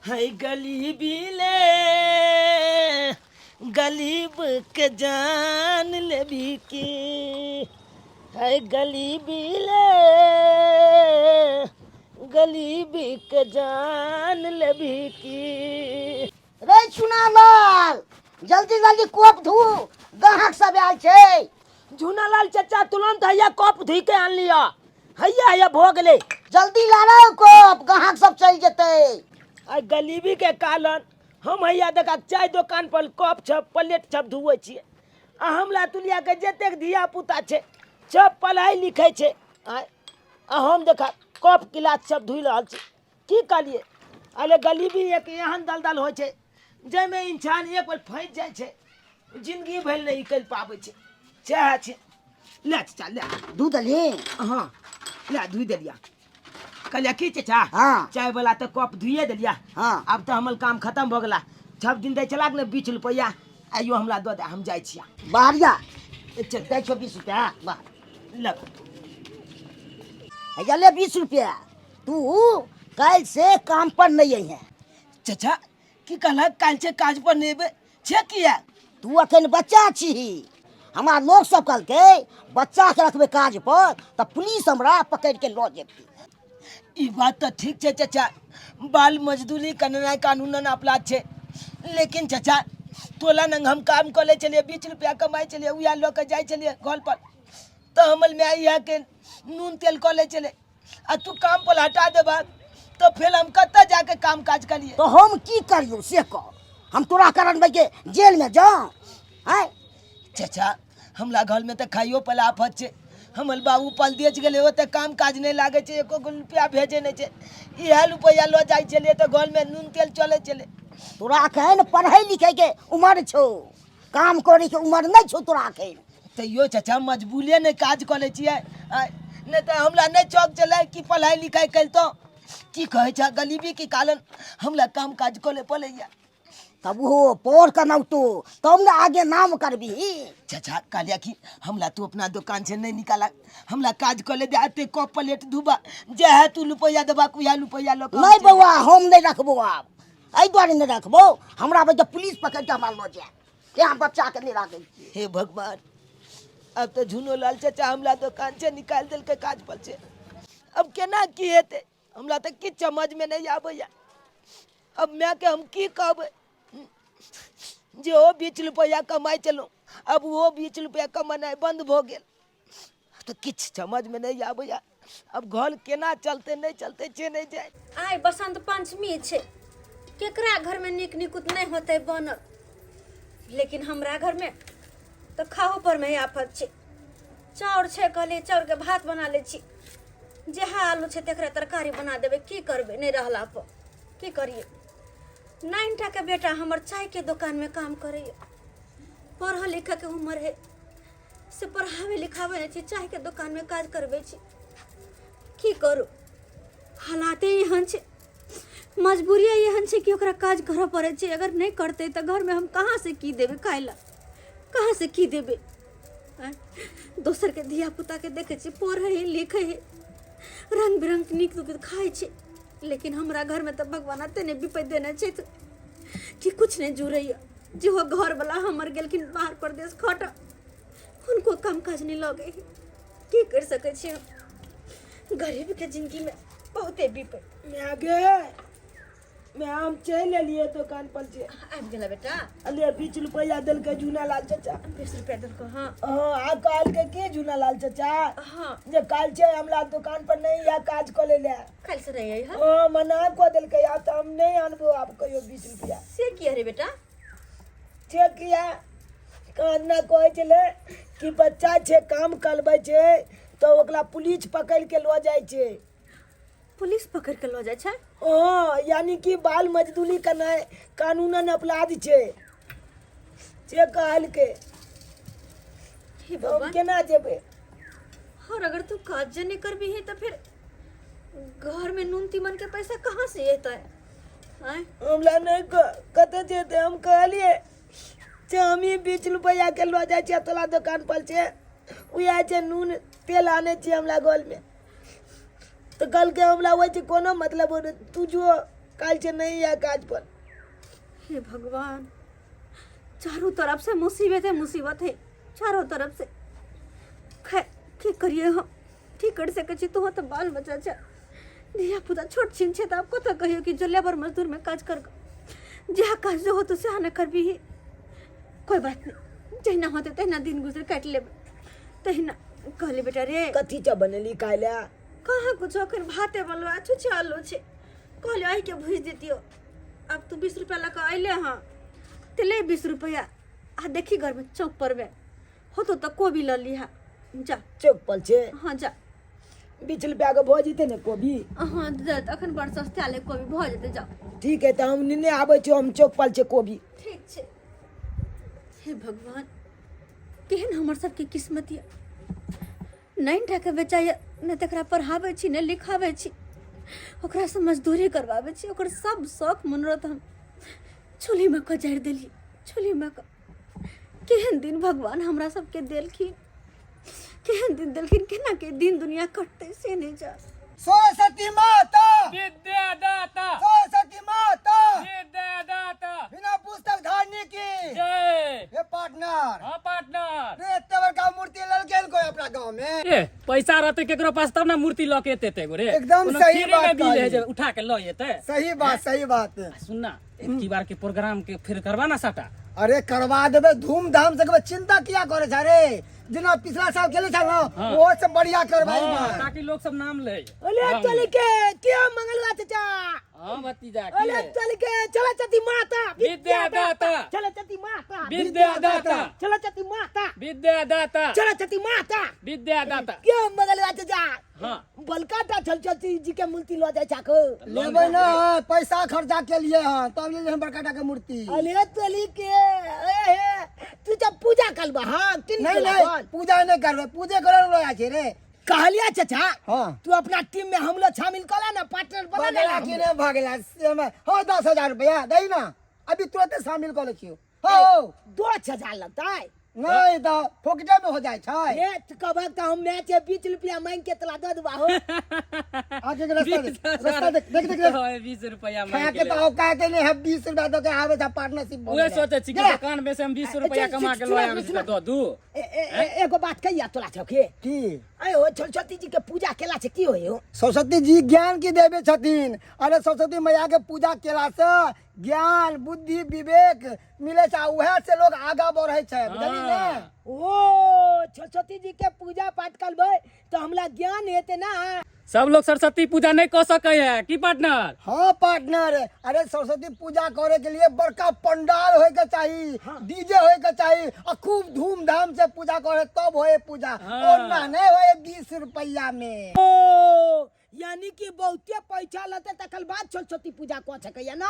है गलीबी ले गलीब के जान लेबी की है गलीबी ले गलीबी के जान लेबी की। रे चुनालाल जल्दी जल्दी कोप धू ग्राहक सब आयल छै। झूनालाल चाचा तुरंत हैया कप धुई के आन लिया। हैया हैया भो गेले। जल्दी ला रे कोप ग्राहक सब चल जेतै। आ गलीबी के कारण हम हैया देखा चाय दुकान पर कप छप प्लेट छप धुए छिए। आ हमरा तुलिया के जतेक धिया पुता छै सब पढ़ाई लिखै छै। आ हम देखा कप गिलास सब धुई रहल छी। की करिए अरे गलीबी एक एहन दलदल होइ छै जाहिमे इंसान एक बेर फंस जाइ छै जिंदगी भर नहीं कर पाबै छै। चाह छै ले चाचा ले दूध ले। हाँ ले धुई देलिया। कहलिया की चाचा हाँ। चाय वाला तो कप धुए देलिया। हाँ। अब तो हमर काम खत्म हो गला। 6 दिन दे चला ने 20 रुपया आइयो हमरा दो दे हम जाय छिया। बाहर जा चल दे 24 रुपया बाहर ले हैया ले 20 रुपया। तू कल से काम पर नहीं आई है। चाचा की कहला काल से काज पर नेबे छे किया। तू अखन बच्चा छी। हमार लोग सब कहलके बच्चा के रखबे काज पर तो पुलिस हमरा पकड़ के लो जेती। ई बात तो ठीक छे चाचा। बाल मजदूरी करना कानूनन अपराध छे। लेकिन चाचा तोला नंग हम काम कर ले चलिए 20 रुपया कमाई चलिए उया लो के जाय चलिए घर पर तो हमल में आई है के नून तेल कर ले चले। आ तू काम पर हटा देबा तो फिर हम कत्ता जाके काम काज करिए। तो हम की करियो से कह। हम तोरा कारण भाई के जेल में जाऊं हैं। चाचा हमरा घर में तो खाइयो पला आफत छे। हमर बाबू पल देच गेले ओते काम काज नहीं लागे छे। एको रुपया भेजे नहीं छे। इहा रुपया लो जाय चलिए तो घर में नून तेल चले चले। तोरा कहन पढ़ाई लिखे के उम्र छो काम करे के उम्र नहीं छो तोरा कहन। तैयो चाचा मजबूरिये ने काज कर ले छिए। नहीं तो हमरा नहीं चौक चले कि पढ़ाई लिखाई कर तो की कहे छा गरीबी के कारण हमरा काम काज करे पड़ैया। तब वो पोर का नौतो तब ना आगे नाम करबी। चाचा कहलिया कि हमरा तू अपना दुकान से नहीं निकाला हमरा काज कर ले दे कप प्लेट धुबा जे है तू रुपया देबा कुया रुपया लो। नहीं बउआ हम नहीं रखबो अब एहि द्वारे नहीं रखबो हमरा भाई पुलिस पकड़ के हमरा लो जाए। यहाँ बच्चा के नहीं राखे। हे भगवान अब तो झुनो लाल चाचा हमरा दुकान से निकाल दिल के काज पर से। अब केना की हेते हमरा तो किछ समझ में नहीं आबैया। अब मैं के हम की कहबै जे ओ 20 रुपया कमाई चलो अब वो 20 रुपया कमाना बंद हो गेल तो किछ समझ में नहीं आबैया। अब घर केना चलते नहीं चलते छे नहीं जाए। आइ बसंत पंचमी छे केकरा घर में निक निकुत नहीं होते बनल। लेकिन हमरा घर में तो खाहो पर में आफत छे। चाउर छे कहले चाउर के भात बना ले छी। जेहा आलू छे तेकरा तरकारी बना देबे की करबे नहीं रहला पर की करिए। 9टा के बेटा हमर चाय के दुकान में काम करे। पढ़ा लिखा के उम्र है से पढ़ावे लिखावे नहीं छी चाय के दुकान में काज करबे छी। की करू हालाते एहन छे मजबूरी एहन छे कि ओकरा काज करऽ पड़े छे। अगर नहीं करते तो घर में हम कहाँ से की देबे खाइला कहाँ से की देबे। दोसर के धिया पुता के देखे छे पढ़े है लिखे है रंग बिरंग के नीक नीक खाए छे। लेकिन हमरा घर में तो भगवान अते ने विपद देने छे कि कुछ नहीं जुड़ैया। जो घर वाला हमर गेलखिन बाहर प्रदेश खट उनको काम काज नहीं लगे की कर सके छे। गरीब के जिंदगी में बहुते विपद। मैं आगे मैं हम चल लिए दुकान पर से आबि गेला बेटा। अले 20 रुपया दिल के झूना लाल चाचा। 20 रुपया दल को। हाँ हाँ आ काल के झूना लाल चाचा हाँ जे काल छे हमरा दुकान पर नहीं या काज कर ले। कल से नहीं आई। हाँ हाँ मना को दिल के या तो हम नहीं आनबो आप कहियो 20 रुपया से किया रे बेटा। छे किया कान्ना कहे चले कि बच्चा छे काम करबे छे तो ओकरा पुलिस पकड़ के लो जाय छे। पुलिस पकड़ के लो जाय छै। हाँ यानी कि बाल मजदूरी करना कानूनन अपराध छे जे कहल के। हे हम भगवान केना जेबे। और अगर तू काज नहीं करबी है तो फिर घर में नून तीमन के पैसा कहाँ से एता है। हमरा नहीं कते जेते हम कहलिए जे हम 20 रुपया के लो जाय छे तोला दुकान पर छे उया छे नून तेल आने छे हमरा घर में तो कल के हमला होइ छे कोनो मतलब तू जो काल से नहीं है काज पर। हे भगवान, चारों तरफ से मुसीबत है चारों तरफ से। खैर की करिए हम, ठीक कर सके छी तो तो बाल बच्चा छे, धिया पुता छोट छिन छे, तो आपको तो कहियो कि जो लेबर मजदूर में काज कर जहाँ काज जो हो तो से न कर भी। कोई बात नहीं, जहिना होते तहिना दिन गुजर काट लेब। तहिना कहले बेटा रे, कथी चा बनेली काला? कहाँ कुछ अखन भाते बनवा छुछे आलू छे, कहले आई के भूज देतियो। अब तू 20 रुपया लगा अइले हाँ, ते ले 20 रुपया आ देखी घर में चौक पर बे हो तो कोबी ल लिहा जा। चौक पर छे? हाँ जा। 20 रुपया के भऽ जेतै ने कोबी? हाँ दे, अखन बड़ सस्ता ले कोबी भऽ जेतै, जाओ। ठीक है, तो हम निने आबै छी, हम चौक पर छे कोबी। ठीक छे। हे भगवान, केहन हमर सबके किस्मत ये, नहीं ठाके बेचाय ने तकरा पढ़ाबै छी ने लिखाबै छी, ओकरा से मजदूरी करवाबै छी, ओकर सब शौक मनोरथ हम चूल्ही में कजारि देली। चूल्ही में केहन दिन भगवान हमरा सबके देलखिन, केहन दिन देलखिन, केना के दिन दुनिया कटतै से नहीं जा। सरस्वती माता विद्यादाता सरस्वती माता विद्यादाता बिना पुस्तक धारने की जय। ये पार्टनर हाँ पार्टनर, रे एते बड़का मूर्ति ललकेल कोई अपना गांव में। ए पैसा रहते केकरो पास तब ना मूर्ति ल के एते गो रे। एकदम कोनो सही फ्री बात में बिल है कहली। जे उठा के ल जेते। सही बात सही बात। सुन ना, एक की बार के प्रोग्राम के फिर करवा ना साटा। अरे करवा देबे धूमधाम से करबे, चिंता किया करे छा रे। जिना पिछला साल केले छा ना हाँ। वो से बढ़िया करवाई हाँ, बा। ताकि लोग सब नाम ले। ओले चल के क्या मंगलवा चाचा? हाँ भतीजा ओले के चल के चला चती माता विद्यादाता चला चती माता विद्यादाता चला चती माता विद्यादाता चला चती माता। विद्यादाता। क्या मंगलवा चाचा? हाँ बलकाटा चल चती जी के मूर्ति लो जाय छाको। लेबे ना, पैसा खर्चा के लिए हां, तब ले हम बड़काटा के मूर्ति। अले चली के ए तू जब पूजा करबा? हां तीन नहीं नहीं, पूजा नहीं करबे, पूजे करे रोया छे रे। कहलिया चाचा हां तू अपना टीम में हम लोग शामिल करा ना, पार्टनर बना बगला की ना। ने भागला से में हो 10,000 रुपया दई ना, अभी तुरंत शामिल कर छियो। हो 2,000 लगता है? नहीं तो फोकटे में हो जाए छै। ये कब तक हम मैच 20 रुपया मांग के तला दे दबा हो। आगे के रास्ता देख देख देख देख। 20 रुपया खा मांग के तो हो का के नहीं है 20 रुपया तो के आवे था पार्टनरशिप। उहे सोचे छी कि दुकान में से हम 20 रुपया कमा के लो आवे छी दो दू। एगो बात कहिया तोला छके की अय हो सरस्वती जी के पूजा केला से की होयो? सरस्वती जी ज्ञान की देवे छथिन। अरे सरस्वती मैया के पूजा केला से ज्ञान बुद्धि विवेक मिले छै, उहे से लोग आगा बढ़े छै, बुझली ना। ओ सरस्वती जी के पूजा पाठ करबै तो हमरा ज्ञान हेते ना। सब लोग सरस्वती पूजा नहीं कर सके है की पार्टनर? हाँ पार्टनर, अरे सरस्वती पूजा करे के लिए बड़का पंडाल होए के चाहिए, डीजे होए के चाहिए और खूब धूमधाम से पूजा करे तब होए पूजा। और ना नहीं होए 20 रुपया में। ओ यानी कि बहुते पैसा लते तकल बाद सरस्वती पूजा को छकैया ना।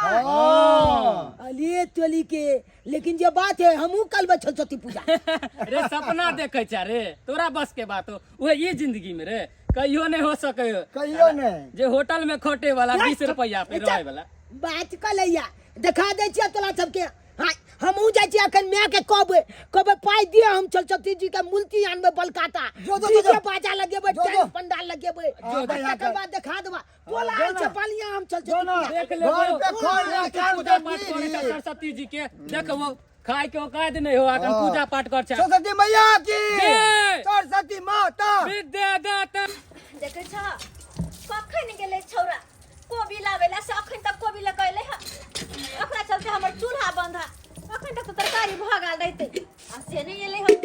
अलिए तोली के, लेकिन जे बात है हमहू करबै सरस्वती पूजा। रे सपना देखे छ रे, तोरा बस के बात हो उहे ये जिंदगी में रे कहियो नहीं हो सके। कहियो नहीं। जे होटल में खोटे वाला 20 रुपया पे रहे वाला बात कलैया देखा दे छियै तोला सबके। हां हमहू जाय छी अखन मैं के कहबै पाई दिया, हम सरस्वती जी के मूर्ति आनबै बलकाटा, डीजे बाजा लगेबै, टेंट पंडाल लगेबै, तकर बाद देखा देबा बोला आइ छै पालिया हम सरस्वती देख ले घर पे खोल रखा पूजा पाठ करे छै सरस्वती जी के। देखो खाए के औकात नहीं हो, अखन पूजा पाठ कर छै। सरस्वती मैया की जय। सरस्वती माता विद्यादाता। देखे छ कखन गेले छौरा कोबी लावेला से अखन तक कोबी लगैले है, ओकरा चलते हमर चूल्हा बंद है, अखन तक तो तरकारी भगाल रहते आ से नहीं एले हम।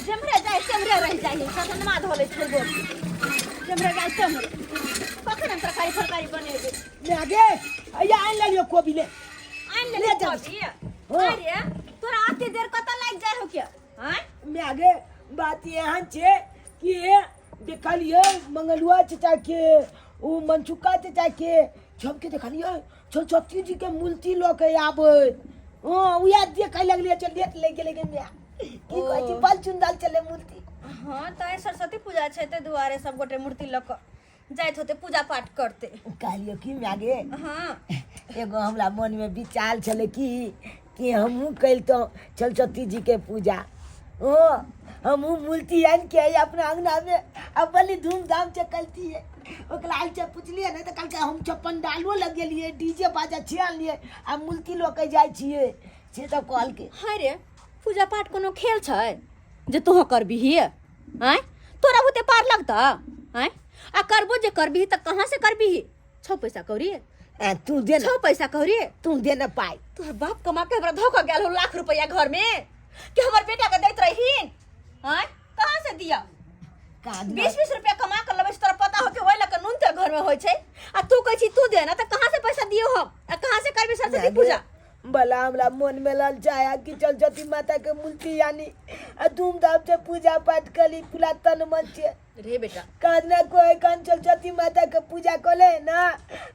जमरे जाय सेमरे रह जाय, सनमा धोले छोड़बो, जमरे जाय सेमरे कखन हम तरकारी बनेबे। मैं आगे अया आन लियो कोबी ले आन ले कोबी। अरे तोरा आते देर कत लाग जाय हो क्या? हैं मैं आगे बात यहाँ छे कि देखलिए मंगलुआ चाचा के ओ मनसुका चाचा के सबके देखलिए सरस्वती जी के मूर्ति लो के आबै। उया देखे लगलिए चल देख ले गेले के मैं की कहै छी बल चुंदल चले मूर्ति। हां त सरस्वती पूजा छै ते दुआरे सब गोटे मूर्ति ल क जाइत होते पूजा पाठ करते। कहलियो कि मैं आगे हां एगो हमरा मन में विचार छले कि हमहू कैलतो सरस्वती जी के पूजा। हमहू मूर्ति आन के अपना अंगना में अब बड़ी धूमधाम से करती है। ओकरा आइल से पूछलिए ना तो कहलकै हम पंडालो लगेलिए डीजे बाजा छियान लिए आ मूर्ति लऽ के जाइ छियै से सब कहलकै। हाय रे पूजा पाठ कोनो खेल छै जे तोह करबिही आय तोरा होते पार लगता आय आ करबो जे करबिही त कहां से करबिही 6 पैसा कौड़ी तू दे ना 6 पैसा कौड़ी तू दे ना पाई। तोहर बाप कमा के हमरा धोखा गेल हो लाख रुपया घर में कि हमर बेटा के दैत रहीन आय कहां से दिया 20-20 रुपया कमा कर लेबै तोरा पता हो के ओइ लक नून ते घर में होय छै आ तू कहै छी तू दे ना त कहां से पैसा दियो हम आ कहां से करबी सरस्वती पूजा भला हमरा मन में ललचाया कि सरस्वती माता के मूर्ति यानी धूमधाम से पूजा पाठ करी पूरा तन मन से रे बेटा कहना कोई कान सरस्वती माता के पूजा करे ना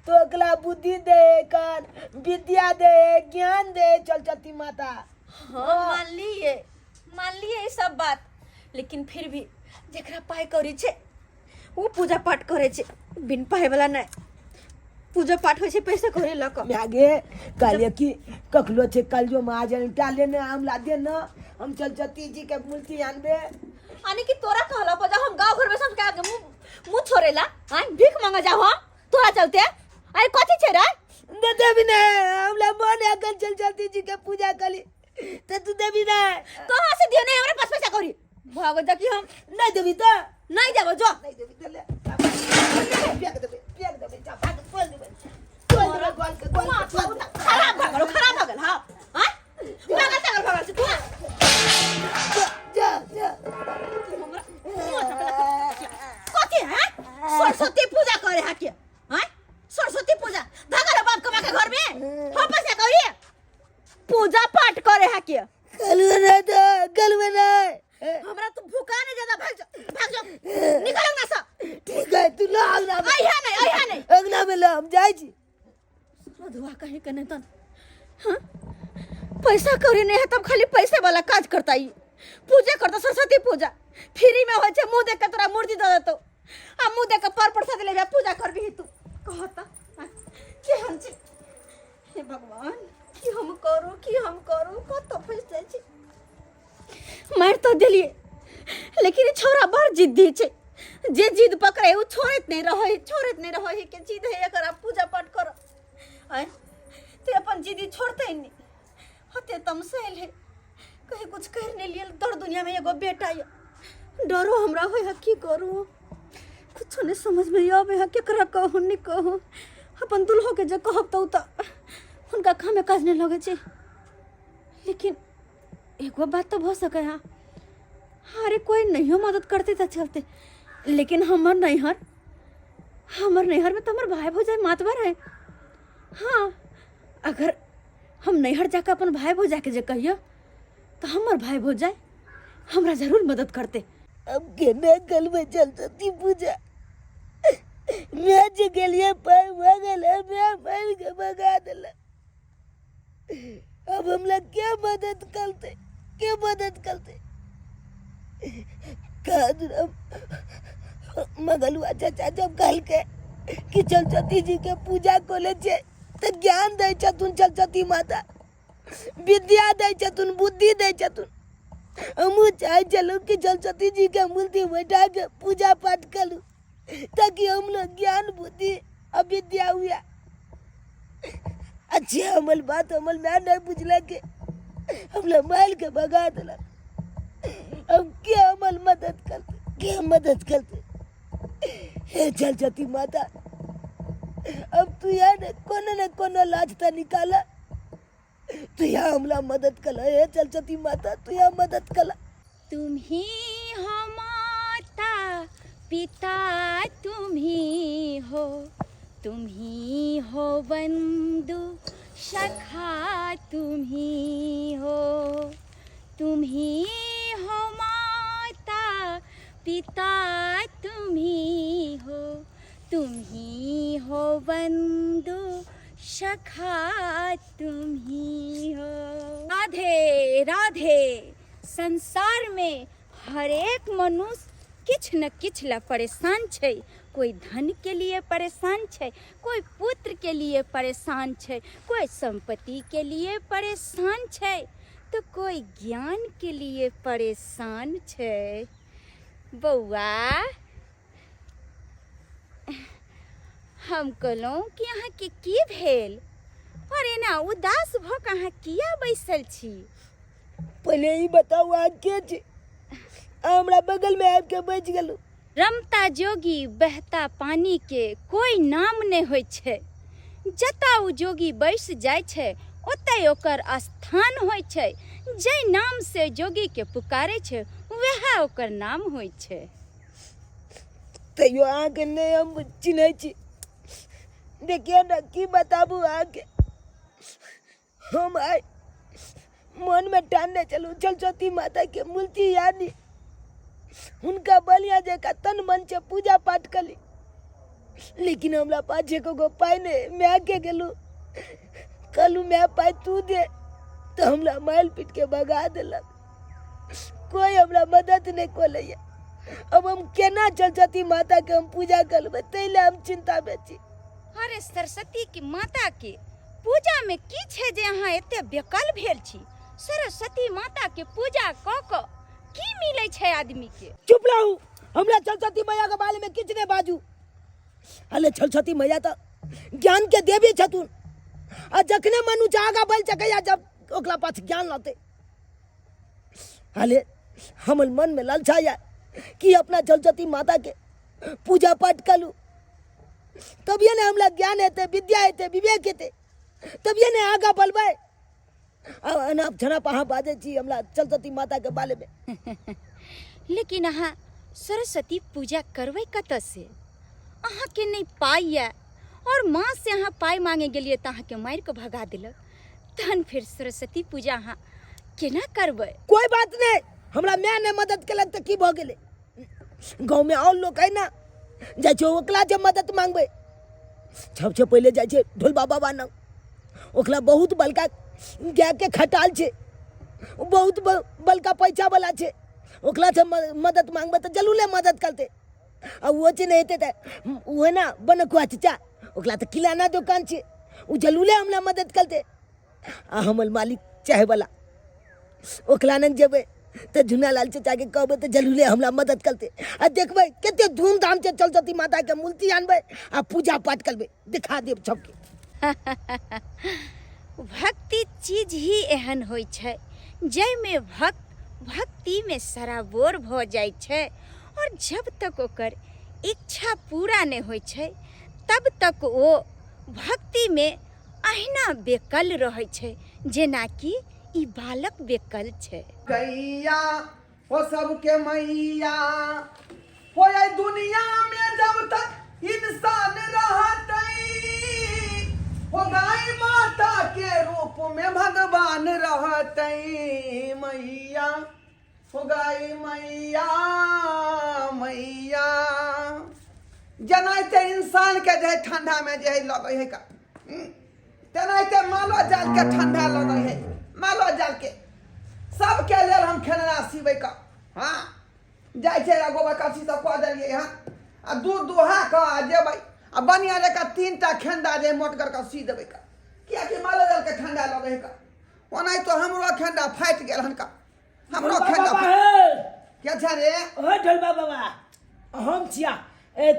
तो ओकरा बुद्धि दे कान विद्या दे ज्ञान दे सरस्वती माता। हाँ मान लिए ये सब बात लेकिन फिर भी जेकरा पाई करी छे वो पूजा पाठ करे छे बिन पाए वाला नहीं पूजा पाठ होय छे पैसा करे लक मैं आगे कहलिए कि कखलो छे कल जो महाजन टाले ने हमला दे ना हम सरस्वती जी के मूर्ति आनबे आने की तोरा कहला पजा हम गांव घर में सब के आगे मुंह छोड़ेला हां भीख मांगा जाओ हम तोरा चलते अरे कथि छे रे दे देबी ना हमला मन आगल सरस्वती जी के पूजा करी तो तू देबी ना कहां से दियो नहीं हमरा पास पैसा करी भागो जा कि हम नहीं देबी तो नहीं जाबो जो नहीं देबी तो ले फेंक देबे जा भाग बोल देबे गोल के खराब भगल हां हां भागल से तू जा जा कथि है सरस्वती पूजा करे हा के हैं सरस्वती पूजा धगल बाप कमा के घर में हम पैसा करी पूजा पाठ करे हा के कल बना हमरा तू भूखा नहीं ज्यादा भाग जा निकल ना सा ठीक है तू ला अगला में आई है नहीं अगला में ला हम जाई छी मधुआ कहे कने तन हां पैसा कौड़ी नहीं है तब खाली पैसे वाला काज करता ही पूजा करता सरस्वती पूजा फ्री में होय छे मुंह देख के तोरा मूर्ति दे देतो आ मुंह देख के पर प्रसाद ले पूजा करबी तू कहता केहन छी हे भगवान की हम करू कत फंस जाय छी मार तो देलिए लेकिन छोरा बड़ जिद्दी छे जे जिद पकड़े उ छोड़त नहीं रहे के जिद है एकरा पूजा पाठ कर आय ते अपन जिद्दी छोड़ते नहीं हते तमसेल है कहीं कुछ करने लिए दर दुनिया में एगो बेटा है डरो हमरा होय है की करू कुछ नहीं समझ में आवे है केकरा कहू नहीं कहू अपन दुल्हो के जे कहब त उनका खामे काज नहीं लगे छे लेकिन एगो बात तो हो सके हाँ अरे कोई नहीं हो मदद करते तो चलते लेकिन हमर नैहर में तो हमार भाई भौजाई मातबर है हाँ अगर हम नैहर जाकर अपन भाई भौजाई के जे कहियो तो हमर भाई भौजाई हमरा जरूर मदद करते। अब केना कल में सरस्वती पूजा मैं जे गेलिए पर भगल है मैं मार के भगा देला अब हमला क्या मदद करते मगलुआ चाचा जब कहल के कि सरस्वती जी के पूजा कोले छे तो ज्ञान दे छथुन सरस्वती माता विद्या दे छथुन बुद्धि दे छथुन हमू चाहे चलो कि सरस्वती जी के मूर्ति बैठा के पूजा पाठ करूं ताकि हम लोग ज्ञान बुद्धि और विद्या हुआ अच्छे अमल बात अमल में नहीं बुझला के हम लोग माल के भगा दिला हम क्या अमल मदद करते हे सरस्वती माता अब तू यार न कोनो लाज ता निकाला तू यहाँ हमला मदद कला हे सरस्वती माता तू यहाँ मदद कला तुम ही हो माता पिता तुम ही हो बंधु सखा तुम ही हो माता पिता तुम ही हो बंधु सखा तुम ही हो। राधे राधे। संसार में हर एक मनुष्य किछ न किछ ला परेशान छे। कोई धन के लिए परेशान छे, कोई पुत्र के लिए परेशान छे, कोई संपत्ति के लिए परेशान छे, तो कोई ज्ञान के लिए परेशान छे। बउआ हम कहलहुँ कि अहाँके की भेल और एना उदास भऽ कऽ अहाँ किया बैसल छी? पहले ही बताओ आ के छी? हमरा बगल में आबि के बैठ गेलू। रमता जोगी बहता पानी के कोई नाम नहीं होइ छै। जतऽ ओ जोगी बैस जाइ छै ओतय ओकर स्थान होइ छै। जै नाम से जोगी के पुकारे छै वएह ओकर नाम होइ छै। तैयो अहाँके नहीं हम चिन्है छी। देखिए ना की बताबू अहाँके। हम आइ मन में ठानने चलू सरस्वती माता के मूर्ति यानी उनका बलिया जैका तन मन से पूजा पाठ कली। लेकिन हमरा पाछे को पाई नहीं। मैं आके गेलू कहलू मैं पाई तू दे तो हमरा माइल पीट के भगा देलक। कोई हमरा मदद नहीं कोले। अब हम केना सरस्वती माता के हम पूजा करबे तैले हम चिंता में छी। अरे सरस्वती की माता के पूजा में की छै जे अहाँ एते बेकल भेल छी? सरस्वती माता के पूजा क क की मिलै छै आदमी के? चुप रहू। हमरा सरस्वती मैया के बारे में किछ नहीं बाजू। अले सरस्वती मैया तो ज्ञान के देवी छथुन। आ जखने मनुष्य आगा बढ़ सकैया जब ओकरा पास ज्ञान लाते। अले हमर मन में लालसा या कि अपना सरस्वती माता के पूजा पाठ करूँ तभिए ने हमरा ज्ञान हेते विद्या हेते विवेक हेते तभिए ने आगा बढ़बै। अनाप छनाप अहाँ बाजै छी हमरा सरस्वती माता के बारे में। लेकिन अहाँ सरस्वती पूजा करबै कतऽ से? अहाँ के नहीं पाई या और माँ से अहाँ पाई मांगे गेलिए तो अहाँ के मार के भगा दिलक। तहन फिर सरस्वती पूजा अहाँ केना करबै? कोई बात नहीं। हमरा मैं ने मदद केलक तो की भ गेलै? गाँव में और लोग है ना जाइ छै ओकला से मदद मांगबै। सबसे पहले जाइ छै ढोलबा बाबा नाम। ओकला बहुत बलका गाय के खटाल छै। बहुत बलका पैसा वाला छै। ओकला से मदद मांगबै तो जरूर मदद करते। आ वो छै नहीं हेते वो है ना बनकुआ चाचा ओकला तो किराना दुकान छै। वो जरूर हमरा मदद करते। आ हमर मालिक चाय वाला ओकला नंग जेबै तो झुनालाल चाचा के कहबै तो जरूर हमरा मदद करते। आ देखबै कते धूमधाम से सरस्वती माता के मूर्ति आनबै आ पूजा पाठ करबै दिखा देब सबके। भक्ति चीज ही एहन होइ छै जाहिमे भक्ति में सराबोर भ जाइ छै। और जब तक ओकर इच्छा पूरा नहीं होइ छै तब तक वो भक्ति में अहिना बेकल रहै छै जेना कि ई बालक बेकल छै। गैया हो सबके मैया हो ये दुनिया में जब तक इंसान रहतई हो गाय माता के रूप में भगवान रहतई। मैया हो गाय मैया मैया जनाते इंसान के जे ठंडा में जे लगे है का तेनाहिते मालो जाल के ठंडा लगे है। मालो जाल के सबके लेल हम खेलना सीबै का। हाँ जाइ छै गोबर कसी सब कह देलियै हँ आ दूध दुहा कऽ आ जेबै आ बनिया लेकर 3टा खेंडा जे मोटगर के सी देबै का। कियाकि मालो जाल के ठंडा लगे है का। ओनाहि तो हमरो खेंडा फाटि गेल हन का। हमरो खेंडा क्या छै रे? ओ ढोलबा बाबा हम छिया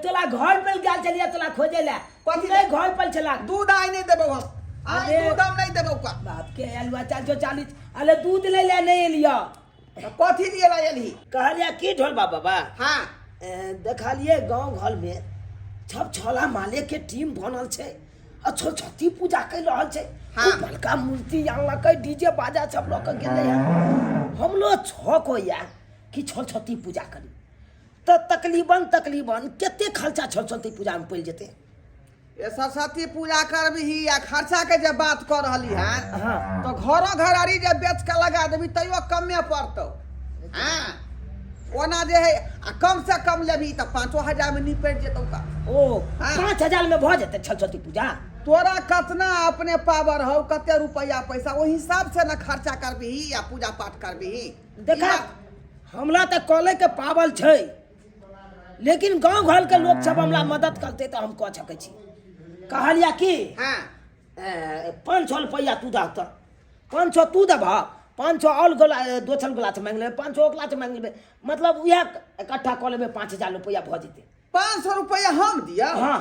तोला घर पर गेल चलिया तोला खोजे ले। कथी नहीं घर पर चला दूध आइ नहीं देबौ हम। आइ अरे दूध हम नहीं देबौ का। बाप के अलवा 440 अले दूध ले ले नहीं एलिया। कथी लिए ला एलही? कहलिया की ढोलबा बाबा हाँ देखलिए गांव घर में सब छोला माले के टीम बनल छै आ सरस्वती पूजा कर रहल छै। हाँ। बड़का मूर्ति आनलक डीजे बाजा सब लोग गेले हैं। हम लोग छक होया कि सरस्वती पूजा करी तो तकरीबन केते खर्चा सरस्वती पूजा में पड़ जेते? ये सरस्वती पूजा करबही आ खर्चा के जब बात कर रही है हाँ। तो घरो घरारी जब बेच के लगा देबी तैयो कमे पड़तौ। हाँ ओना जे है आ कम से कम लेबही तो 5,000 में निपट जेतौ का। ओ हाँ। 5,000 में भ जेते सरस्वती पूजा? तोरा कतना अपने पावर हो कते रुपया पैसा ओहि हिसाब से न खर्चा करबही या पूजा पाठ करबही। देखा हमरा तो कॉले के पावल छै लेकिन गांव घर के लोग सब हमरा मदद करते तो हम कह सकै छी। कहलिया कि हाँ 500 रुपया तू दा तो 500 तू देबा 500 और गोला दोसर गोला से मांग लेबै 500 ओकला से मांग लेबै मतलब उहे इकट्ठा कऽ लेबै 5,000 रुपया भ जेतै। 500 रुपया हम दिया? हाँ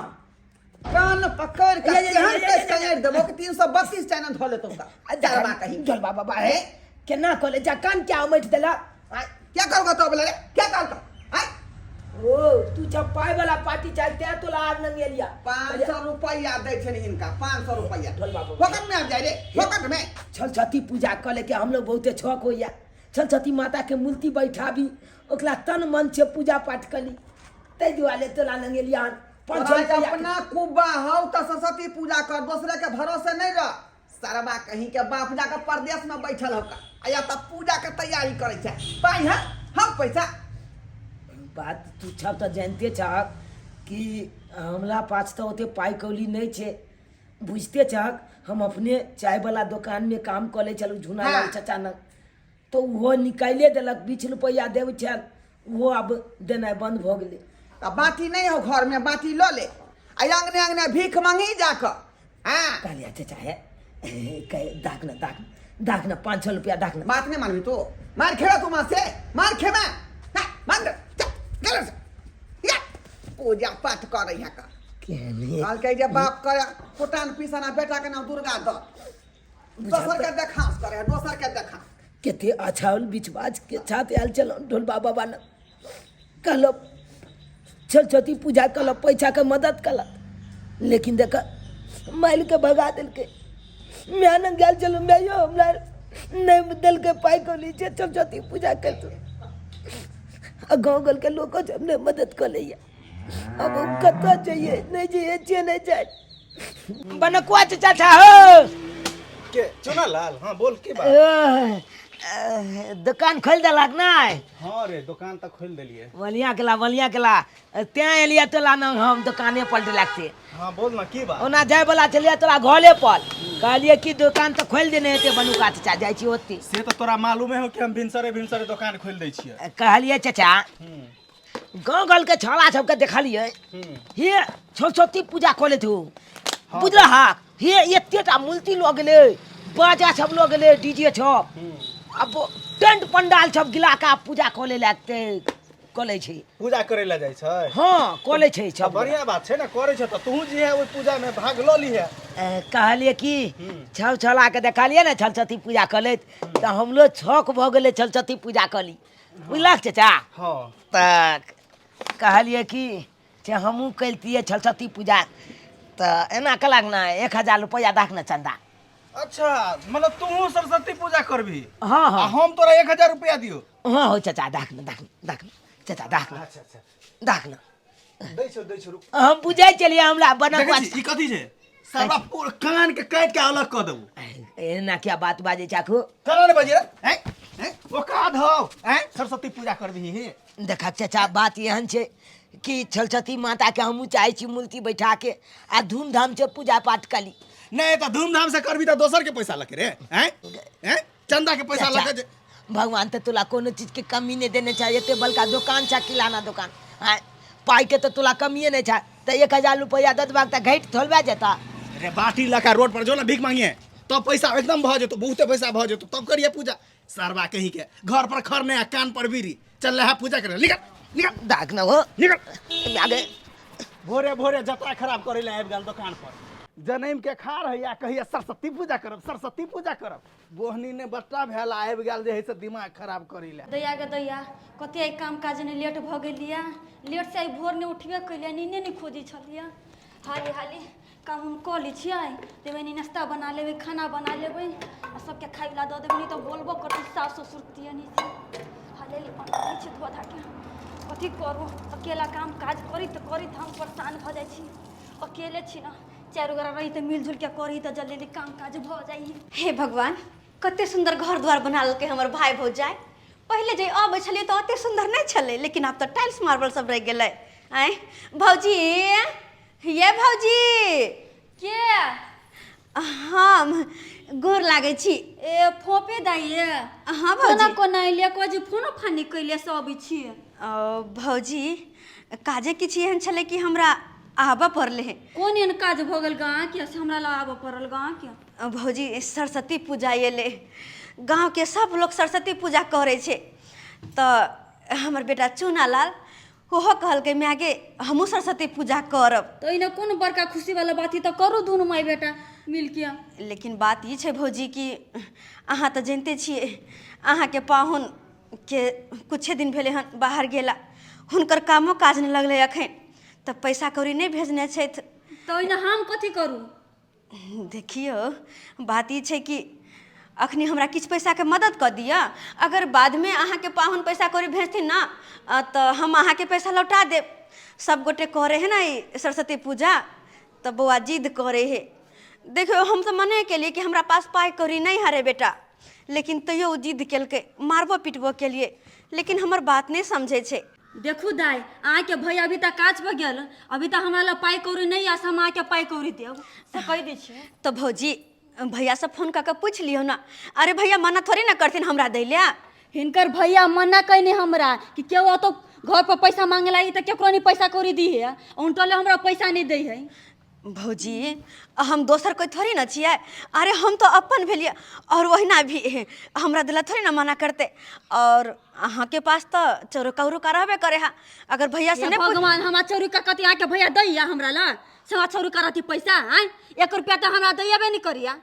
कान पकड़ के ये, केहन ये, कैसे ये, काट देबो कि 332 चैनल धो ले तुमका जरबा कहीं जलवा बाबा है केना कॉलेज जा कान क्या उमट देला क्या करोगा तो बोले क्या करता ओ तू जब पाए वाला पार्टी चाहते हैं तो लार न लिया 500 रुपया दे छे इनका 500 रुपया ढोल बाबू। फोकट में आ जाए रे फोकट में सरस्वती पूजा कर लेके हम लोग बहुते छक होइया सरस्वती माता के मूर्ति बैठाबी ओकरा तन मन से पूजा पाठ कली तै दुआले तोला लंगे लिया 500 रुपया अपना कुबा हौ त सरस्वती पूजा कर दूसरे के भरोसे नहीं रह सरबा कहीं के बाप जाकर परदेश में बैठल होका या त पूजा के तैयारी करे छे पाई है हम पैसा बात तू सब तो जानते छह कि हमला पास तो होते पाई कौली नहीं छे बुझते छह हम अपने चाय वाला दुकान में काम करे चलू झुना हाँ। लाल चाचा न तो वो निकाले देलक 20 रुपया देव छल वो अब देना बंद हो गेले त बाटी नहीं हो घर में बाटी लो ले अंगने अंगने भीख मांगी जाकर हाँ कहलिया चाचा है दाखना 500 रुपया दाखना बात नहीं मानवी तो मार खेड़ा तुम से मार खेमा मार चल या पूजा पाठ कर रही है का कहने काल के जे बाप करे फुटान पिसाना बेटा के नाम दुर्गा द दोसर के देखास करे दोसर के देखा केते अच्छा बिचवाज के साथ आयल चलो ढोल बाबा बन कहलो सरस्वती पूजा कल पैसा के मदद कल लेकिन देख माइल के भगा दिल के मैं न गल चलो मैं यो हमरा नहीं दिल के पाई को लीजिए सरस्वती पूजा कर तो गाँव गल के लोग हमने मदद कर लिया अब कत्ता चाहिए नहीं चाहिए चाहिए नहीं चाहिए बनकुआ चाचा हो के चुना लाल हाँ बोल के बात दुकान खोल देलक नहीं हाँ रे दुकान तक खोल दिलिए बलिया केला त्या एलिया तोला न हम दुकाने पलट लगते हाँ बोल ना की बात ओना जाय वाला चलिया तोरा घरे पर कहलिए कि दुकान तो खोल देने हेते बनकुआ चाचा जाइ छी ओत्ती से तो तोरा मालूम है हो कि हम भिनसरे दुकान खोल दै छियै कहलिए चाचा गाँव गल के छौड़ा सबके देखलिए हे सरस्वती पूजा खोले थू बुझल हा हे एतेटा मूर्ति लऽ गेलै बाजा सब लऽ गेलै डीजे सब अब टेंट पंडाल सब गिला के पूजा खोले लगते खोले छी पूजा करे ला जाइ छै हाँ खोले छै अब सब बढ़िया बात छै ना करे छै तो तू जी है ओइ पूजा में भाग ल ली है कहलिए कि छौ छौला के देखलिए ना सरस्वती पूजा कलैत तो हम लोग छक भ गेलै सरस्वती पूजा कली बुझलक चाचा हाँ तक कहलिए कि से हमहूँ कैलतिए सरस्वती पूजा तो एना कलक ना 1000 रुपया दाख ना चंदा अच्छा मतलब तू सरस्वती पूजा करबी हाँ आ हाँ हम तोरा 1000 रुपया दियो हाँ हो चाचा दाख ना चाचा दाख ना अच्छा अच्छा दाख ना दै छौ रुक हम बुझै चलिए हमरा बनक देखै छी ई कथि छै सारा पूरा कान के काट के अलग क देबू एना क्या बात बाजे चाकू चला ने बजे हैं हैं ओ का धौ हैं सरस्वती पूजा करबी हे देखा चाचा बात एहन छै कि सरस्वती माता के हमहूँ चाहे छी मूर्ति बैठा के आ धूमधाम से पूजा पाठ कली नहीं तो धूमधाम से करबी तो दोसर के पैसा लगे रे हैं हैं चंदा के पैसा चाचा, लगे भगवान तो तुला कोनो चीज के कमी नहीं देने चाहिए ते बल्कि दुकान छा किराना दुकान हाँ पाई के तो तुला कमिए नहीं छा तो 1000 रुपया दस बाग तक घट थोलबा जाता अरे बाटी लगा रोड पर जो ना भीख मांगिए तो पैसा एकदम भ जेतो बहुते पैसा भ जेतो तब करिए पूजा सरवा कहीं के घर पर खर नहीं कान पर बीरी चल रहा पूजा करे निकल निकल दाग न हो निकल आगे भोरे भोरे जतरा खराब करे ले आबि गेल दुकान पर जनैम के खा रही या कहिए सरस्वती पूजा करब बोहनी ने बट्टा भेला आबि गेल जे है से दिमाग खराब करी ले दैया गे दैया कते आई काम काज ने लेट भ गेलिया लेट से आई भोर ने उठबे कैलिया नीने नहीं खोजी छलिया हाली हाली काम हम कऽ लै छियै देबै नी नाश्ता बना लेबै खाना बना लेबै आ सबके खाइ ला दऽ देबै नहीं तो बोलबो करतै सास ससुर तियनी से हाले ले पानी छै धो धा के कथी करू अकेला काम काज करी तऽ हम परेशान भऽ जाइ छी अकेले छी ना चारि गोरा रही तऽ मिलजुल के करी तऽ जल्दी काम काज भऽ जाइ हे भगवान कते सुंदर घर द्वार बना लेलकै हमर भाई भौजाई पहले जे आबै छलियै तऽ ओते सुंदर नहीं छलै लेकिन आब तऽ टाइल्स मार्बल सब रहि गेलै आय भौजी ये भौजी के हम गोर लागै छी ए फोपे दाइए हाँ भौजी कोना एलिया को जे फोनो फानी कैले से अबै छी भौजी काजे किछ एहन छलै कि हमरा आबऽ पड़ले है कोन एहन काज भऽ गेल गाँव के से हमरा लग आबऽ पड़ल गाँव के भौजी सरस्वती पूजा एले गाँव के सब लोग सरस्वती पूजा करे छै तऽ हमर बेटा चुना लाल ओहो कहलकै मैं आगे हमहूँ सरस्वती पूजा करब। तो इन्हें कौन बड़का खुशी वाला बात ही तो करो दोनों माई बेटा मिल के। लेकिन बात ई छै भौजी कि अहाँ तऽ जानिते छियै अहाँके पाहुन के कुछे दिन भेले हन बाहर गेला, हुनकर कामो काज नहि लगलै अखन, तऽ पैसा कौड़ी नहि भेजने छथि। तो इन्हें हम कथी करूँ? देखियो बात ई छै कि अखनी हमरा किछु पैसाके मदद कऽ दिअ, अगर बादमे अहाँके पाहुन पैसा कौड़ी भेजथिन ना तऽ हम अहाँके पैसा लौटा देब। सब गोटे करे है ना ई सरस्वती पूजा, तऽ बौआ जिद करे है। देखियो हम तऽ मने केलिए कि हमरा पास पाइ कौड़ी नहीं हरे बेटा, लेकिन तैयो जिद केलकै, मारबो पिटबो केलिए, लेकिन हमर बात नहीं समझे छै। देखू दाई अहाँ के भैया अभी तक काज पर गेल, अभी तक हमरा पाई कौड़ी नहीं आस, हम अहाँके पाई कौड़ी देब से कह दै छियै। तो भौजी भैया से फोन कऽ पूछ लियो ना। अरे भैया मना थोड़ी ना करथिन हमरा दै ले। हिनकर भैया मना कहने हमरा कि केओ तो घर पर पैसा मांगला तो केकरो नहीं पैसा कौड़ी दी है, उनटले हमरा पैसा नहीं दै है। भौजी हम दोसर कोई थोड़ी ना छियै, अरे हम तो अपन भेलिए, और वहीना भी हमरा दिला थोड़ी ना मना करते। और अहाँ के पास तो चोरू कौरू का रहबे करे है, अगर भैया से नहीं भगवान हमरा चोरी का कति आके भैया दैया हमरा ला सेवा चोरी करती पैसा हैं 1 रुपया तो हमरा दैयाबे नहीं करिया,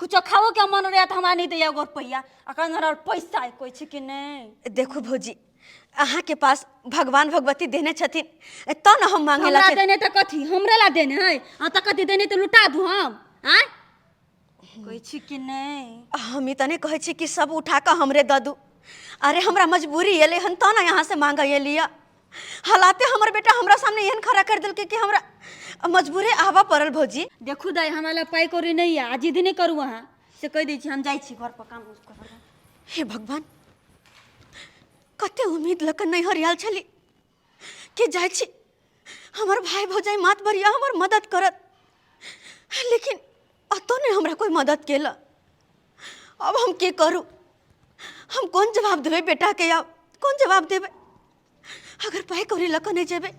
कुछ खाओ के मन रहा तो हमरा नहीं दैया 1 रुपया, अखन हमरा पैसा कोई छै कि नहीं। देखो भौजी अहाँ के पास भगवान भगवती देने छथिन तो न हम मांगे ला देने तो कथी हमरे ला देने है, आ त कथी देने तो लुटा दू हम हैं कोई छै कि नहीं। हम तने कहै छी कि सब उठा के हमरे द दू। अरे हमरा मजबूरी एले हन तो न यहाँ से मांगा लिया, हालाते हमर बेटा हमरा सामने एहन खड़ा कर दिलके कि हमरा मजबूरे आवा पड़ल। भौजी देखू दाई हमरा पाई कौड़ी नहीं है, जिद नहीं करू अहाँ से कह दै छी, हम जाइ छी घर पर काम कर। हे भगवान कते उम्मीद लक नहीं हरियाल छली कि जाइ छी हमर भाई भौजाई मात भरिया हमर मदद करत, लेकिन अतो ने हमरा कोई मदद केला। अब हम के करूं, हम कौन जवाब देबे बेटा के, अब कौन जवाब देबे? अगर पाई कौड़ी लक नहीं जेबे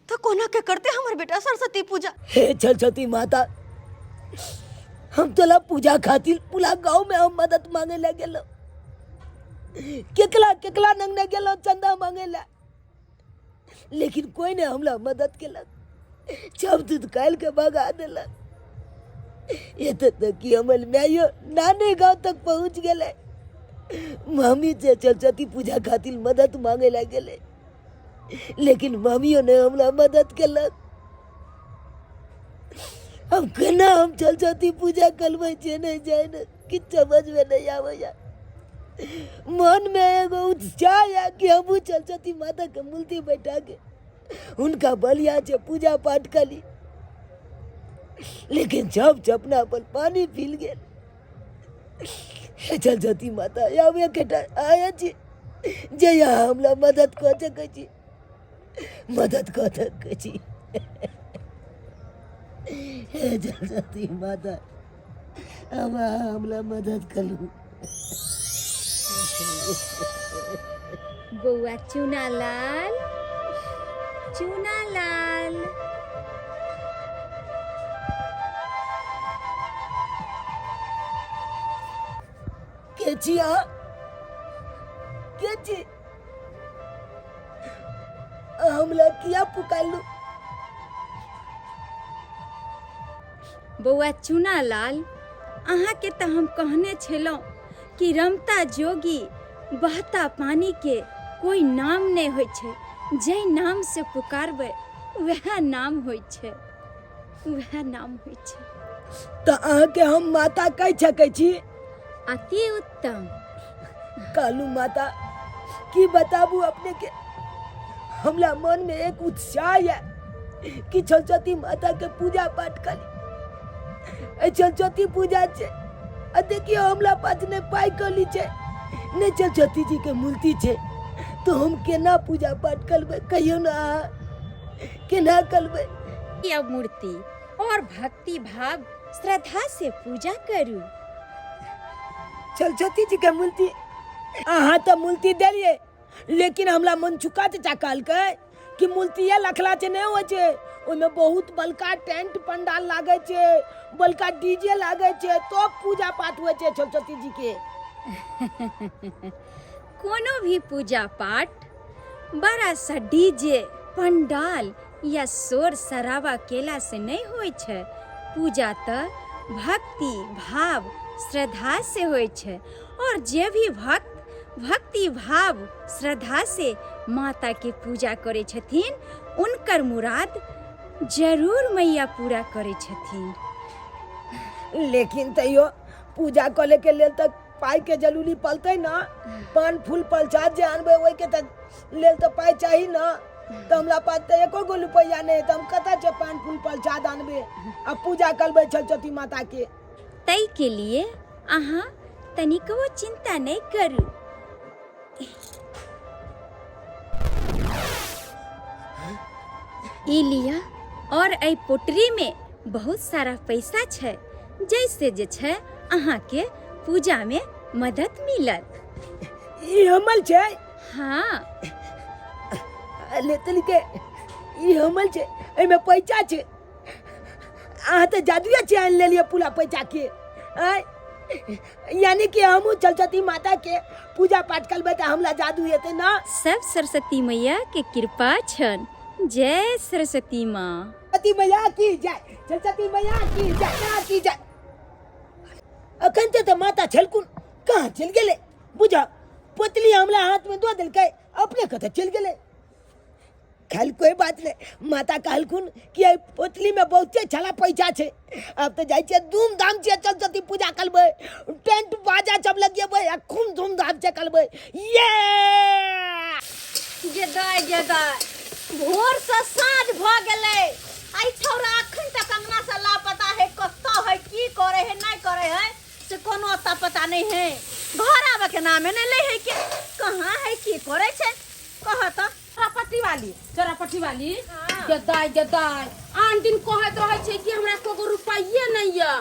तो कोना के करते हमर बेटा सरस्वती पूजा। हे सरस्वती माता, हम तोला पूजा खातिर पूरा गांव में हम मदद मांगे ला गेलो, केकला केकला नंगने गेलो चंदा मांगे ला, लेकिन कोई ने हमला मदद केलक। जब दूध काल के भगा देलक। ये तो कि हमल मैयो नाने गांव तक पहुंच गेले, मम्मी से सरस्वती पूजा खातिर मदद मांगे ला गेले, लेकिन मम्मियों ने हमला मदद केलक। अब केना हम सरस्वती पूजा करबै छे नहीं जाए न, किछ समझ में नहीं आवे। मन में एगो उत्साह है कि हम सरस्वती माता के मूर्ति बैठा के उनका बलिया से पूजा पाठ करी, लेकिन जब सपना पर पानी फिल गए। सरस्वती माता अब एकटा आया छी जे यहाँ हमला मदद कऽ सकै छी, मदद कऽ सकै छी। हे सरस्वती माता अब हमला मदद करू। बउआ चुना लाल, चुना लाल, के छी अहाँ? के छी? हमला किया पुकारलू? बउआ चुना लाल, अहाँ के तो हम कहने छलौं कि रमता जोगी बहता पानी के कोई नाम नहीं होय छे, जे नाम से पुकारबे वह नाम होय छे, वह नाम होय छे। तो अहाँ के हम माता कह सकै छी? अति उत्तम। कालू माता की बताबू अपने के, हमला मन में एक उत्साह है कि सरस्वती माता के पूजा पाठ करी। सरस्वती पूजा छे, देखियो हमला पास ने पाई कली छे ने सरस्वती जी के मूर्ति छे, तो हम केना पूजा पाठ करबे? कहियो ना केना करबे? यह मूर्ति और भक्ति भाव श्रद्धा से पूजा करू। सरस्वती जी के मूर्ति अहाँ तो मूर्ति देलिए, लेकिन हमला मन चुका चाचा कहलकै कि मूर्तिया लखला से नहीं हो छे, ओमे बहुत बड़का टेंट पंडाल लागे छे, बड़का डीजे लागे छे, तो पूजा पाठ हुए छे सरस्वती जी के। कोनो भी पूजा पाठ बड़ा सा डीजे पंडाल या शोर शराबा केला से नहीं होय छै। पूजा तो भक्ति भाव श्रद्धा से होय छै और जे भी भक्ति भाव श्रद्धा से माता के पूजा करे छथिन उनकर मुराद जरूर मैया पूरा करे छथिन। लेकिन तैयो पूजा करे के लेल तक पाई के जरूरी पड़ते ना। पान फूल प्रसाद जे आनबे ओई के त लेल तो पाई चाहिए ना। तो हमरा पास तो एको गो रुपया नहीं, तो हम कता से पान फूल प्रसाद आनबे आ पूजा करबे सरस्वती माता के। तई के लिए अहाँ तनिको चिंता नहीं करू। ई लिया और ए पोटरी में बहुत सारा पैसा छै, जैसे जे छै अहाँ के पूजा में मदद मिलत। ई हमल छै। हाँ ले तनी के ई हमल छै, एमे पैसा छै। अहाँ तो जादुए चैन ले लिए पूरा पैसा के। यानी कि हम सरस्वती माता के पूजा पाठ करबे तो हमरा जादू हेते ना। सब सरस्वती मैया के कृपा छन। जय सरस्वती माँ। सरस्वती मैया की जय, सरस्वती मैया की जय, की जय। अखन तो माता छलकुन कहाँ चल गेले बुझा। पोतली हमरा हाथ में दो दिलकै, अपने कतऽ चल गेले। खैर कोई बात नहीं, माता कहलकुन कि पोतली में बहुते छला पैसा छै। अब तो जाय छै धूमधाम से सरस्वती पूजा करबै, टेंट बाजा सब लगेबै आ खूब धूमधाम से करबै। ये जदाय भोर से साँझ भ गेलै, आई छौरा अखन तक अंगना से लापता है। कत्ता है, की करे है, नहीं करे है से कोनो अता पता नहीं है। घर आवे के नामे नहीं ले है के कहाँ है, की करे छै कह त। चोरापट्टी वाली जदाय आन दिन कहत रहे छै कि हमरा को रुपये नहीं है।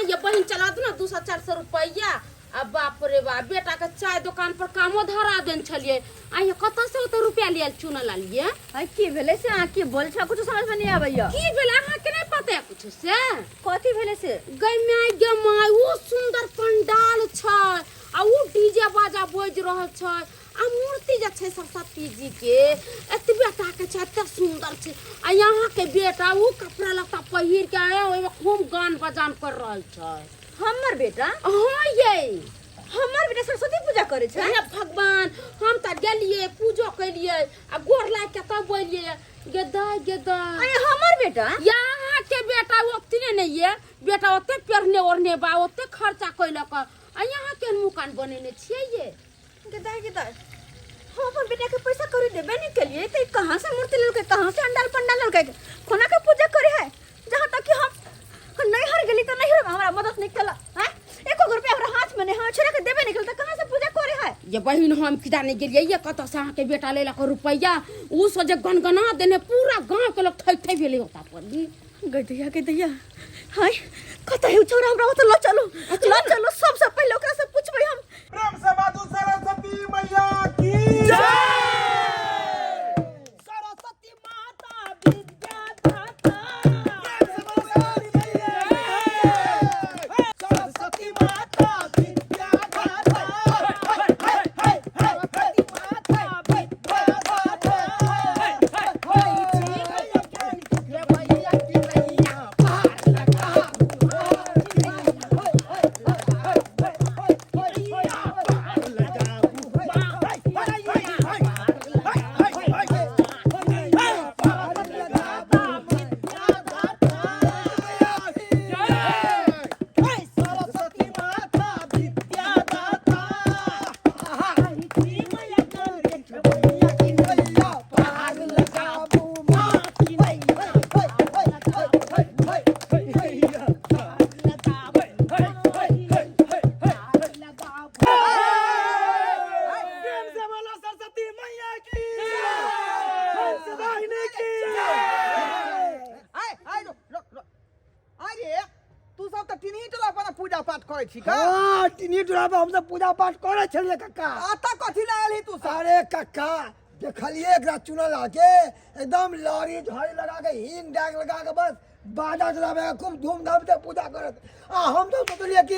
ये बहिन चला दू ना 200-400 रुपया। अब बाप रे बाप, बेटा के चाय दुकान पर कामो धरा देन छलिए। ये कत से तो रुपया लियल चुन लालिए। की भेले से आ की बोल छ, कुछ समझ में नहीं आबैया। की भेले अहाँ के नहीं पता है कुछ से? कथी भेले से? गई माय वो सुंदर पंडाल छै आ वो डीजे बाजा बज रहल छै आ मूर्ति जे छै सरस्वती जी के एत बेटा के छै एत सुंदर छै। आ यहाँ के बेटा वो कपड़ा लत्ता पहिर के ओइ में खूब गान बजान कर रहल छै। हमर बेटा? हाँ ये हमर बेटा सरस्वती पूजा करे छै। हे भगवान, हम त गेलिए पूजा कैलिए आ गोर लाग के तब बोलिए गेदाय। अरे हमर बेटा? यहाँ के बेटा ओतने नहीं है। बेटा ओते पेरने ओरने बा, ओते खर्चा कैलक आ यहाँ के मुकान बनेने छिए ये। गेदाय हम अपन बेटा के पैसा कौड़ी देबे नहीं के लिए तो कहाँ से मूर्ति लेलके, कहाँ से अंडाल पंडाल लेलके, कोना के पूजा करे है। जहाँ तक कि हम नहीं हर गेली तो नहीं हमरा मदद नहीं कला है। एको रुपया हमरा हाथ में नहीं, हम छोरा के देबे नहीं कल तो कहाँ से पूजा करे है। ये बहिन हम किदा नहीं गेलिए, ये कत से अहाँ के बेटा लेलक रुपया। उ सो जे गनगना देने पूरा गांव के लोग थै भेले होता पड़ी। गदैया हाय कत है छोरा हमरा तो ला चलो सबसे पहले ओकरा से पूछबै हम। प्रेम से बाजू सरस्वती मैया की जय। सरस्वती माता विद्या दाता, सरस्वती माता विद्या दाता, सरस्वती माता विद्या दाता। भैया की नैया पार लगा, तू सब तो टिनही टोला पर पूजा पाठ करे छी का? हाँ टिनी टोला पे हम सब पूजा पाठ करे छलिए कक्का। आता कथी ले आली तू सब? अरे कक्का देखलिए एकरा चुनल आके एकदम लड़ी झाड़ी लगा के हिंग डाग लगा के बस बाजा चलावे खूब धूमधाम से पूजा करत आ हम तो सोचलिए कि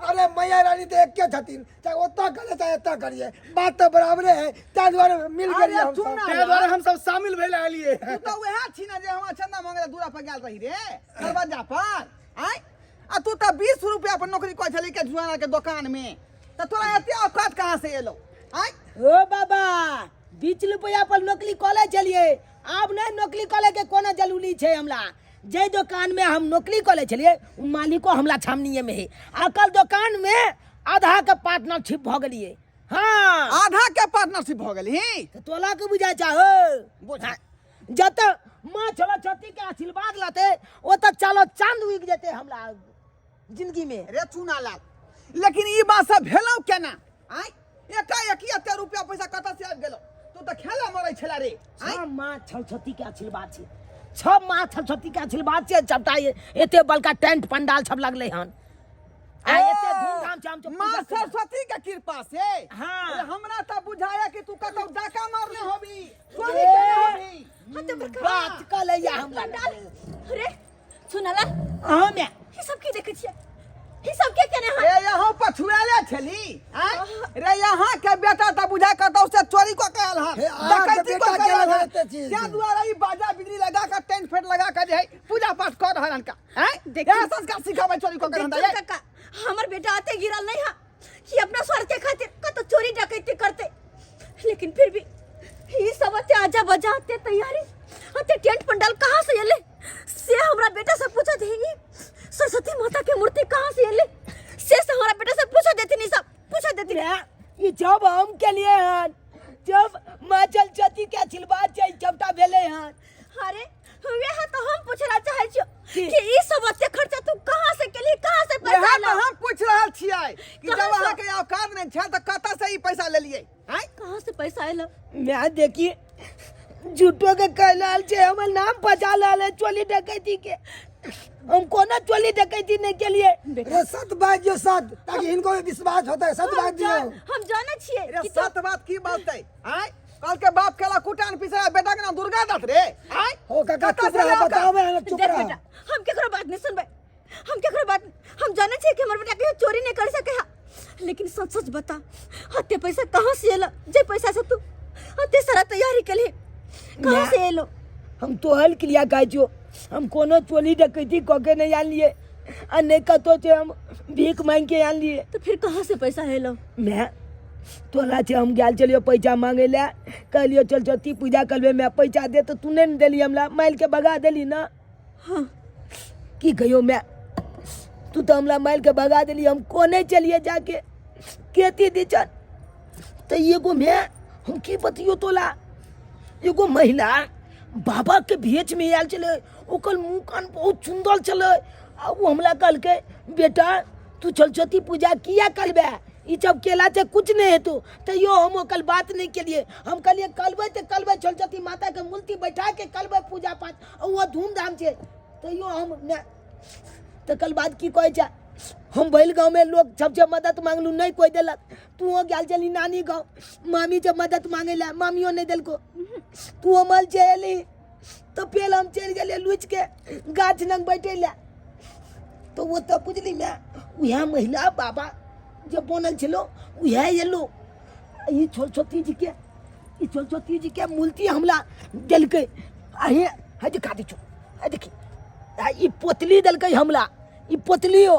अरे मैया रानी तो एक के छथिन चाहे ओतना करे चाहे एतना करिए बात तो बराबरे है ताहि दुआरे मिल अरे गेलिए हम सुन सब ना। ताहि दुआरे हम सब शामिल भेल आलिए तू तो वह छी ना जे हम चंदा मांगे दूरा पर गेल रही रे दरवाजा पर आय आ तू तो 20 रुपया पर नौकरी कर छली के जुआना के दुकान में तो तोरा एते औकात कहां से एलो आय ओ बाबा 20 रुपया पर नौकरी कॉले चलिए अब नहीं नौकरी कॉले के कोनो जरूरी छे हमरा जे दुकान में हम नौकरी कॉले चलिए उ मालिको हमला छामनीय में है अकल दुकान में आधा के पार्टनरशिप भ गेलिए हाँ आधा के पार्टनरशिप भ गेली तो तोला के बुझा चाहो बुझा जत माँ चलो छती के आशीर्वाद लाते वो तक चलो चांद उग जेते हमरा जिंदगी में रे चुना लाल लेकिन ई बात सब भेलौ केना आय एकाएक एते रुपया पैसा कतऽ से आबि गेलौ तू तो खेला मरै छला रे आय सब माँ छलछती के आशीर्वाद छे सब माँ छलछती के आशीर्वाद छे सबटा एते बड़का टेंट पंडाल सब लगले हन आ एते धूमधाम से हम तो माँ सरस्वती के कृपा से हाँ। अरे हमरा तो बुझाया कि तू कतौ डाका मारने होबी चोरी ए। करने होबी हाँ तो बड़का बात कलैया हमरा अरे सुनला हां मैं ये सब की देखे छियै ये सब के केने रे यहाँ पछुएले छली आय रे यहाँ के बेटा तो बुझा कतौ से चोरी को कहल हे, हन आहाँ के डकैती को बेटा कहल केना हन एते चीज? त्या द्वारा ई बाजा बिजली लगा के टेंट फेट लगा के जे है पूजा पाठ कर रहलन का आय देखी। देखा संस्कार सिखावे चोरी को कहल देखियो काका हमर बेटा आते गिरल नहीं है कि अपना स्वार्थ के खातिर कतो चोरी डकैती करते लेकिन फिर भी ये सब अते आजा बजाते तैयारी अते टेंट पंडाल कहाँ से एले से हमरा बेटा से पूछा देही सरस्वती माता के मूर्ति कहाँ से एले से हमारा बेटा से पूछा देती नहीं सब पूछा देती रे ये जब हम के लिए हन जब माँ छलछती के आशीर्वाद छे सबटा भेले हन अरे वह तो हम पूछना चाहे छियो की? कि ई सब अते खर्चा तू कहाँ से केली कहाँ से पैसा यह तो ला हम पूछ रहल छियै कि कहाँ जब से? अहाँ के औकात नहीं छल तो कतऽ से ई पैसा लेलियै आय कहाँ से पैसा आइल मैं देखी झूठो के कहलाल छे हमर नाम पचा लाल है चोली डकैती के हम कोना चोली डकैती नहीं के लिए रे सत बात जो सत ताकि इनको भी विश्वास होता है सत बात दियो हम जाने छिए रे कि तो सत बात की बात है आय कल के बाप केला कुटान पिसरा बेटा के नाम दुर्गा दत्त रे आय हो काका कतऽ चुप से रह ले बताओ मैं चुप देख रह बेटा हम केकरो बात नहीं सुनबे हम केकरो बात हम जाने छिए कि हमर बेटा कहियो चोरी नहीं कर सके हा लेकिन सच सच बता हते पैसा कहाँ से एला जे पैसा से तू हते सारा तैयारी के लिए कहाँ से एलो हम तो हल क्रिया काजो हम कोनो चोली डकैती क के नहीं आन लिए आ नहीं कतो से हम भीख मांग के आन लिए तो फिर कहाँ से पैसा एलो मैं तोला से हम गेल चलियो पैसा मांगे ला कहलियो चल छती पूजा करबे मैं पैसा दे तो तूने नहीं देली हमला माइल के भगा देली ना हाँ की कहियो मैं तू तो हमला माइल के भगा देली हम कोने चलिए जाके खेती दीचन तो एगो मैं हम की बतियो तोला एगो महिला बाबा के भेष में आयल चले ओकर मुंह कान बहुत सुंदर चले आ वो हमला कहल के बेटा तू सरस्वती पूजा किया करबे ई सब केला से कुछ नहीं है तो यो हम ओकर बात नहीं के लिए हम कहलिए कलबे तो कलबे सरस्वती माता के मूर्ति बैठा के कलबे पूजा पाठ और वो धूमधाम से तो यो हम ने तो कल बात की कहे छे हम भैल गाँव में लोग सबसे मदद मांगलू नहीं कोई दिलक तू हो गया चली नानी गाँव मामी जब मदद मांगे ला मामियों नहीं दिल को तू अमल चली तो पहले हम चल गए लुच के गाछ नंग बैठे ला तो वो तो पूछली मैं वह महिला बाबा जब बनल छलो वह एलो ये सरस्वती जी के मूर्ति हमला दिल के आहे है दिखा दी है देखी ई पोतली दिल के हमला ई पोतलियो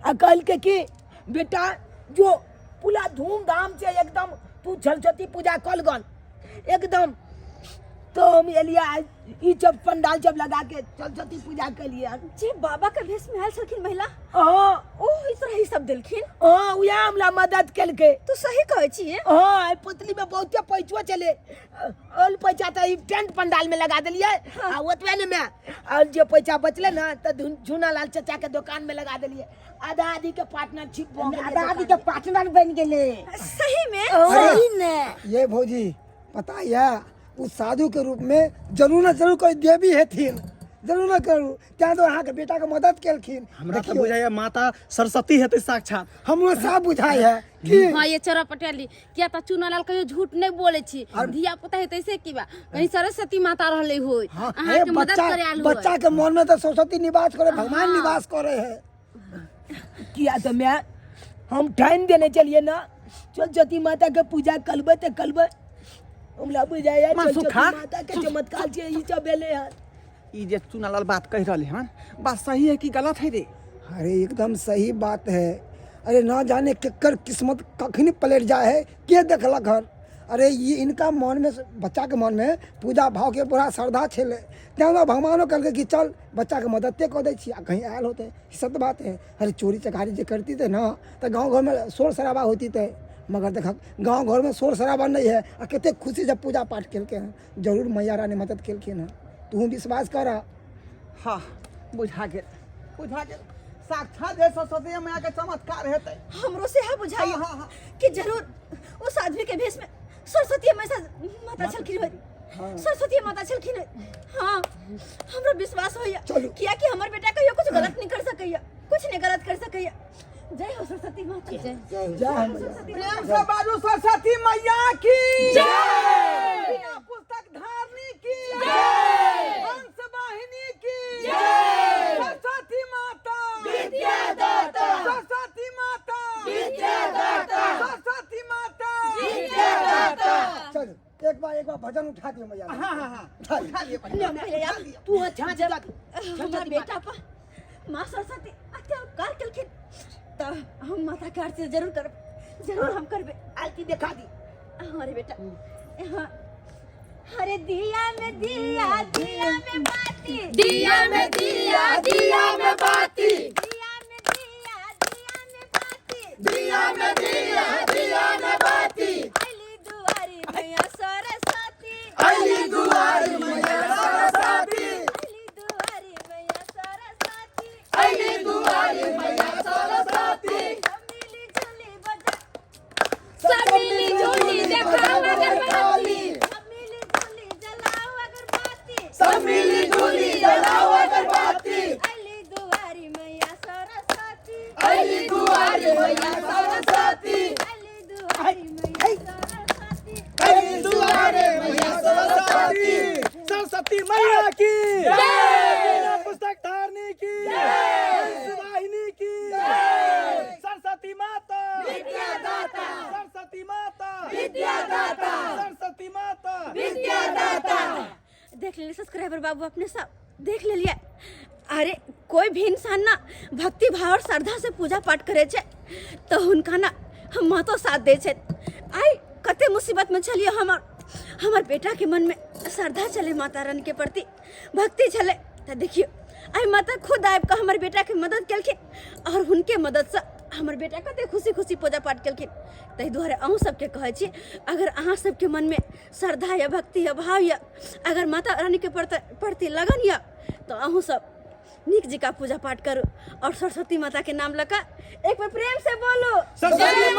आ कहल के कि बेटा जो पूरा धूमधाम से एकदम तू सरस्वती पूजा कल गन एकदम तो हम एलिया ई जब पंडाल जब लगा के सरस्वती पूजा के लिए जी बाबा के भेष में आयल छलखिन महिला हाँ ओह इस तरह ही सब दिलखिन हाँ वह हमला मदद कल के तू सही कहै छिए हाँ पुतली में बहुत पैसो चले और पैसा तो टेंट पंडाल में लगा दिलिए आ ओतबे ने में और जो पैसा बचले ना तो झूना लाल चाचा के दुकान में लगा दिलिए आधा आधी के पार्टनरशिप आधा आधी के पार्टनर बन गेले सही में सही ने ये भौजी पता है उस साधु के रूप में जरूर न जरूर कोई देवी है थी जरूर न करू त्या तो अहाँ के बेटा के मदद केलखिन हमरा तो बुझाइए माता सरस्वती हेतै साक्षात। हमरो सब बुझाई है कि हाँ ये चोरा पटेली किया तो चुनालाल कहियो झूठ नहीं बोले छी धिया पुता है तैसे की बा कहीं सरस्वती माता रहले होय हाँ, अहाँ हे के मदद बच्चा करे आलू होय। बच्चा के मन में तो सरस्वती निवास करे भगवान निवास करे है। किया तो मैं हम टाइम देने चलिए ना सरस्वती माता के पूजा कलबे तो कलबे हमरा बुझाया सरस्वती माता के चमत्कार छे ई सब भेले हन। ई जे चुनालाल बात कह रहले हन बात सही है कि गलत है रे? अरे एकदम सही बात है। अरे ना जाने केकर किस्मत कखनी पलट जाए है के देखलक हन। अरे ये इनका मन में बच्चा के मन में पूजा भाव के पूरा श्रद्धा छे त्या भगवानो कहलके कि चल बच्चा के मददते कऽ दै छी आ कहीं आयल होते ई सब बात है। अरे चोरी चकारी जे करती थे ना तो गांव घर में शोर शराबा होती थे मगर देख गांव घर में शोर शराबा नहीं है आ कते खुशी से पूजा पाठ केलके हैं जरूर मैया रानी मदद केलखिन हैं तू विश्वास कर। हाँ बुझा गेल साक्षात जे सरस्वती मैया के चमत्कार हेतै। हमरो से है बुझाइए हाँ, हाँ, हाँ। कि जरूर उस आदमी के भेष में सरस्वती माता छलखिन होय सरस्वती माता छलखिन होय। हाँ हमरो विश्वास होइया चलू। किया कि हमर बेटा कहियो कुछ गलत नहीं कर सकैया कुछ नहीं गलत कर सकैया। जय हो सरस्वती माता जय प्रेम से बाजू सरस्वती मैया की जय, बिना पुस्तक धारनी की जय, हंस वाहिनी की जय, सरस्वती माता विद्यादाता, सरस्वती माता विद्यादाता, सरस्वती माता विद्यादाता। चलो एक बार भजन उठा दियो मैया। हाँ उठा लिए तू अच्छा जब हमार बेटा पर माँ सरस्वती अत्याचार केलखिन तो हम माता के आरती जरूर करब जरूर हम करबे। आरती दिखा दी। हमारे बेटा हाँ हरे दिया में दिया दिया में बाती दिया में दिया दिया में बाती दिया में दिया दिया में बाती दिया में दिया दिया में बाती अली दुआरी मैया सरस्वती अली दुआरी मैया सरस्वती अली दुआरी मैया सरस्वती अली दुआरी मैया सरस्वती सब मिली जुली बजा सब मिली जुली देखाओ अगरबत्ती सब मिली जुली जलाओ अगरबत्ती सब मिली जुली जलाओ अगरबत्ती अली दुआरी मैया सरस्वती अली दुआरी मैया सरस्वती अली दुआरी मैया सरस्वती अली दुआरे मैया सरस्वती सरस्वती मैया की जय, बिना पुस्तक धारनी की जय, वाहिनी की जय, सरस्वती माता विद्यादाता, सरस्वती माता विद्यादाता, सरस्वती माता विद्यादाता। देख ले सब्सक्राइबर बाबू अपने सब देख ले लिया। अरे कोई भी इंसान ना भक्ति भाव और श्रद्धा से पूजा पाठ करे छे तो हुनका ना हम मातो साथ दे छे। आई कते मुसीबत में चलिए हमार बेटा के मन में श्रद्धा चले माता रानी के प्रति भक्ति चले तो देखियो आई माता खुद आब के हमारे बेटा के मदद केलखिन और उनके मदद से हमारे बेटा कते खुशी खुशी पूजा पाठ केलखिन। ताहि दुआरे अहूँ सबके कहै छी अगर अहाँ सबके मन में श्रद्धा या भक्ति या भाव या अगर माता रानी के प्रति लगन या तो अहूँ सब नीक जी का पूजा पाठ करो और सरस्वती माता के नाम लगा एक बार प्रेम से बोलो सरस्वती